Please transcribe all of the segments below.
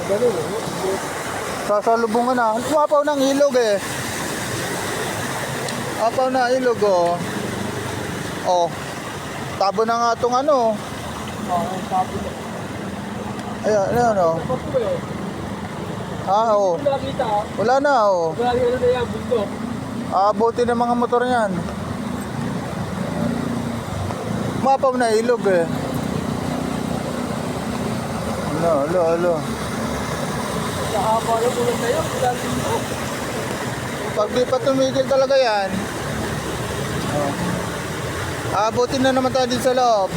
Ganun, Sasalubungan na. Umapaw ng ilog eh. Apaw na ilog oh. Oh. Tabo na nga itong ano. sabi ko. Ayan, ayan oh. Papo eh. Ah, oh. Kung nakakita, Wala na oh. lagi ano na yan, bundok. Abuti ng mga motor niyan. Umapaw na ilog eh. Alo. Sa haba ng ulan na yun, lagi dito. Pag di pa tumigil talaga yan. Oh. Abutin na naman tayo din sa loob.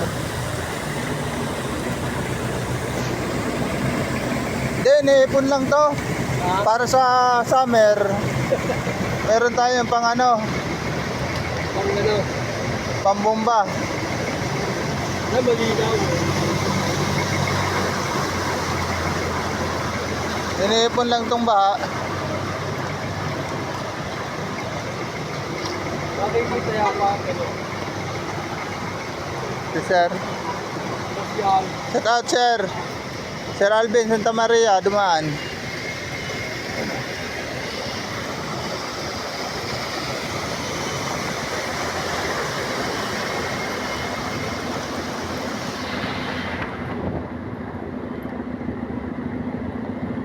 Hindi, niipon lang to. Para sa summer. Meron tayong pang ano, Pang ano, pambomba. na malinaw. Iniipon lang tong baha. Bakit may saya pa, ano, Si Sir. social. Shout out Sir. Sir Alvin Santa Maria, dumaan.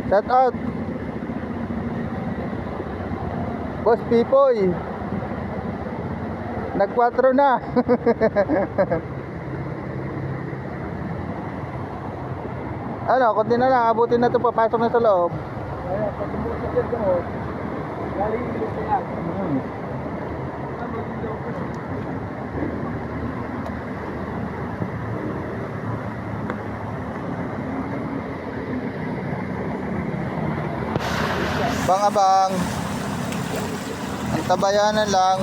Shout out Boss Pipoy. Nag-4 na. Ano, konti na lang, abutin na ito, papasok na sa loob. Kaya, pag tumutok yan ko, galing yung ilog na yan. Na malinaw ko. Bang-abang. Ang tabayanan lang.